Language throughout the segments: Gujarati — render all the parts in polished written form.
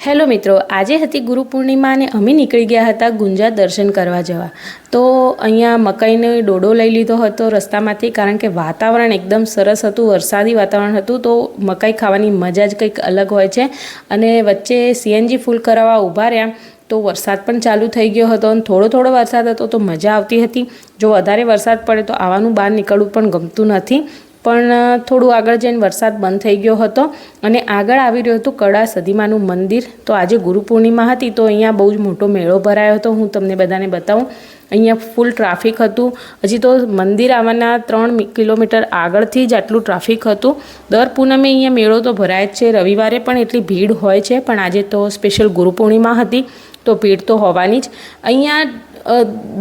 હેલો મિત્રો, આજે હતી ગુરુ પૂર્ણિમા અને અમે નીકળી ગયા હતા ગુંજા દર્શન કરવા જવા. તો અહીંયા મકાઈનો ડોડો લઈ લીધો હતો રસ્તામાંથી, કારણ કે વાતાવરણ એકદમ સરસ હતું, વરસાદી વાતાવરણ હતું. તો મકાઈ ખાવાની મજા જ કંઈક અલગ હોય છે. અને વચ્ચે સીએનજી ફૂલ કરાવવા ઊભા રહ્યા તો વરસાદ પણ ચાલુ થઈ ગયો હતો અને થોડો વરસાદ હતો તો મજા આવતી હતી. જો વધારે વરસાદ પડે તો આવવાનું બહાર નીકળવું પણ ગમતું નથી. પણ થોડું આગળ જઈને વરસાદ બંધ થઈ ગયો હતો અને આગળ આવી રહ્યું હતું કડા સદીમાનું મંદિર. તો આજે ગુરુ પૂર્ણિમા હતી તો અહીંયા બહુ જ મોટો મેળો ભરાયો હતો. હું તમને બધાને બતાવું. અહીંયા ફૂલ ટ્રાફિક હતું. હજી તો મંદિર આવવાના 3 કિલોમીટર આગળથી જ આટલું ટ્રાફિક હતું. દર પૂનમે અહીંયા મેળો તો ભરાય જ છે. રવિવારે પણ એટલી ભીડ હોય છે, પણ આજે તો સ્પેશિયલ ગુરુ પૂર્ણિમા હતી તો ભીડ તો હોવાની જ. અહીંયા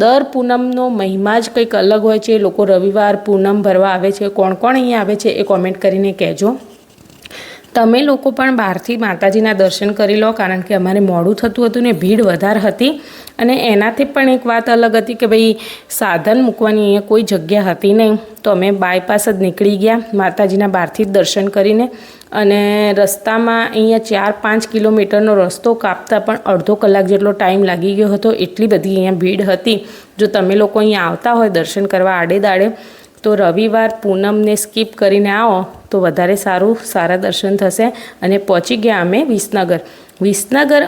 દર પૂનમનો મહિમા જ કંઈક અલગ હોય છે. લોકો રવિવાર પૂનમ ભરવા આવે છે. કોણ અહીંયા આવે છે એ કોમેન્ટ કરીને કહેજો. તમે લોકો પણ બહારથી માતાજીના દર્શન કરી લો, કારણ કે અમારે મોડું થતું હતું ને ભીડ વધારે હતી. અને એનાથી પણ એક વાત અલગ હતી કે ભાઈ સાધન મૂકવાની અહીંયા કોઈ જગ્યા હતી નહીં. તો અમે બાયપાસ જ નીકળી ગયા માતાજીના બહારથી જ દર્શન કરીને. અને રસ્તામાં અહીંયા 4-5 કિલોમીટરનો રસ્તો કાપતા પણ અડધો કલાક જેટલો ટાઈમ લાગી ગયો હતો. એટલી બધી અહીંયા ભીડ હતી. જો તમે લોકો અહીંયા આવતા હોય દર્શન કરવા આડે તો રવિવાર પૂનમને સ્કીપ કરીને આવો તો વધારે સારા દર્શન થશે. અને પહોંચી ગયા અમે વિસનગર.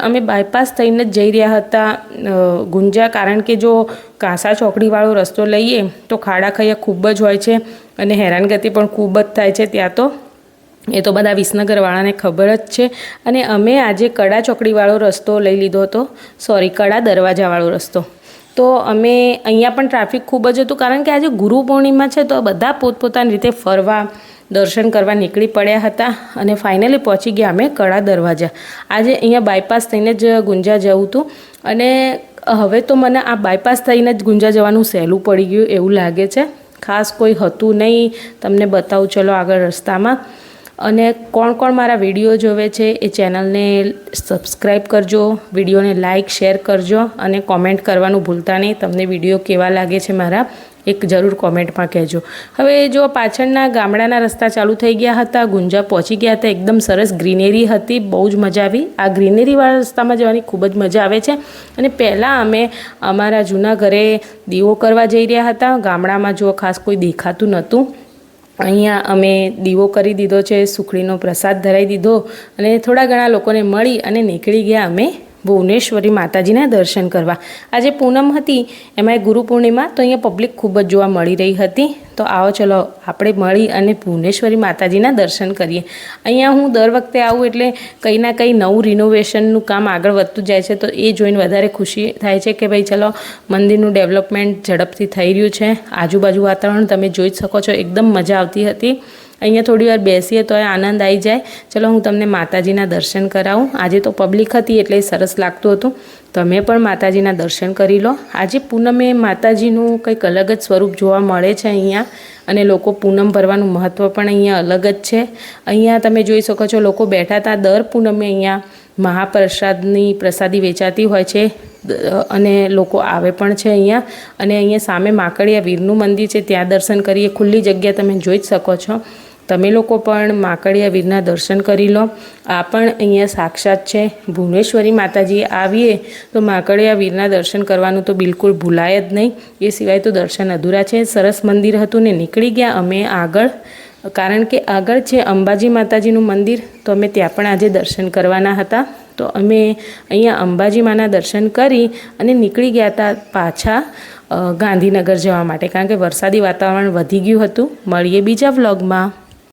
અમે બાયપાસ થઈને જ જઈ રહ્યા હતા ગુંજા, કારણ કે જો કાંસા ચોકડીવાળો રસ્તો લઈએ તો ખાડા ખૈયા ખૂબ જ હોય છે અને હેરાનગતિ પણ ખૂબ જ થાય છે ત્યાં. તો એ તો બધા વિસનગરવાળાને ખબર જ છે. અને અમે આજે કડા ચોકડીવાળો રસ્તો લઈ લીધો હતો, કડા દરવાજાવાળો રસ્તો. તો અમે અહીંયા પણ ટ્રાફિક ખૂબ જ હતું, કારણ કે આજે ગુરુ પૂર્ણિમા છે તો બધા પોતપોતાની રીતે ફરવા દર્શન કરવા નીકળી પડ્યા હતા. અને ફાઇનલી પહોંચી ગયા અમે કડા દરવાજા. આજે અહીંયા બાયપાસ થઈને જ ગુંજા જવું હતું. અને હવે તો મને આ બાયપાસ થઈને જ ગુંજા જવાનું સહેલું પડી ગયું એવું લાગે છે. ખાસ કોઈ હતું નહીં. તમને બતાવું ચલો આગળ રસ્તામાં. અને કોણ મારા વિડીયો જોવે છે એ ચેનલને સબસ્ક્રાઈબ કરજો, વિડીયોને લાઇક શેર કરજો અને કોમેન્ટ કરવાનું ભૂલતા નહીં. તમને વિડીયો કેવા લાગે છે મારા એક જરૂર કોમેન્ટમાં કહેજો. હવે જો પાછળના ગામડાના રસ્તા ચાલુ થઈ ગયા હતા. ગુંજા પહોંચી ગયા હતા. એકદમ સરસ ગ્રીનરી હતી, બહુ જ મજા આવી. આ ગ્રીનરીવાળા રસ્તામાં જવાની ખૂબ જ મજા આવે છે. અને પહેલાં અમે અમારા જૂના ઘરે દીવો કરવા જઈ રહ્યા હતા. ગામડામાં જો ખાસ કોઈ દેખાતું નહોતું. અહીંયા અમે દીવો કરી દીધો છે, સુખડીનો પ્રસાદ ધરાવી દીધો અને થોડા ઘણા લોકોને મળી અને નીકળી ગયા અમે ભુવનેશ્વરી માતાજીના દર્શન કરવા. આજે પૂનમ હતી, એમાં ગુરુ પૂર્ણિમા, તો અહીંયા પબ્લિક ખૂબ જ જોવા મળી રહી હતી. તો આવો ચલો આપણે મળી અને ભુવનેશ્વરી માતાજીના દર્શન કરીએ. અહીંયા હું દર વખતે આવું એટલે કંઈ ના કંઈ નવું રિનોવેશનનું કામ આગળ વધતું જાય છે. તો એ જોઈને વધારે ખુશી થાય છે કે ભાઈ ચલો મંદિરનું ડેવલપમેન્ટ ઝડપથી થઈ રહ્યું છે. આજુબાજુ વાતાવરણ તમે જોઈ જ શકો છો, એકદમ મજા આવતી હતી. અહીંયા થોડી વાર બેસીએ તો આનંદ આવી જાય. ચલો હું તમને માતાજીના દર્શન કરાવું. આજે તો પબ્લિક હતી એટલે સરસ લાગતું હતું. તમે પણ માતાજીના દર્શન કરી લો. આજે પૂનમે માતાજીનું કંઈક અલગ જ સ્વરૂપ જોવા મળે છે અહીંયા. અને લોકો પૂનમ ભરવાનું મહત્ત્વ પણ અહીંયા અલગ જ છે. અહીંયા તમે જોઈ શકો છો લોકો બેઠા હતા. દર પૂનમે અહીંયા મહાપ્રસાદની પ્રસાદી વેચાતી હોય છે અને લોકો આવે પણ છે અહીંયા. અને અહીંયા સામે માકડિયા વીરનું મંદિર છે, ત્યાં દર્શન કરીએ. ખુલ્લી જગ્યા તમે જોઈ જ શકો છો. તમે લોકો પણ માકડિયા વીરના દર્શન કરી લો. આ પણ અહીંયા સાક્ષાત છે ભુવનેશ્વરી માતાજી. આવીએ તો માકડિયા વીરના દર્શન કરવાનું તો બિલકુલ ભૂલાય જ નહીં. એ સિવાય તો દર્શન અધૂરા છે. સરસ મંદિર હતું ને નીકળી ગયા અમે આગળ, કારણ કે આગળ છે અંબાજી માતાજીનું મંદિર. તો અમે ત્યાં પણ આજે દર્શન કરવાના હતા. તો અમે અહીંયા અંબાજી માના દર્શન કરી અને નીકળી ગયા હતા પાછા ગાંધીનગર જવા માટે, કારણ કે વરસાદી વાતાવરણ વધી ગયું હતું. મળીએ બીજા વ્લોગમાં.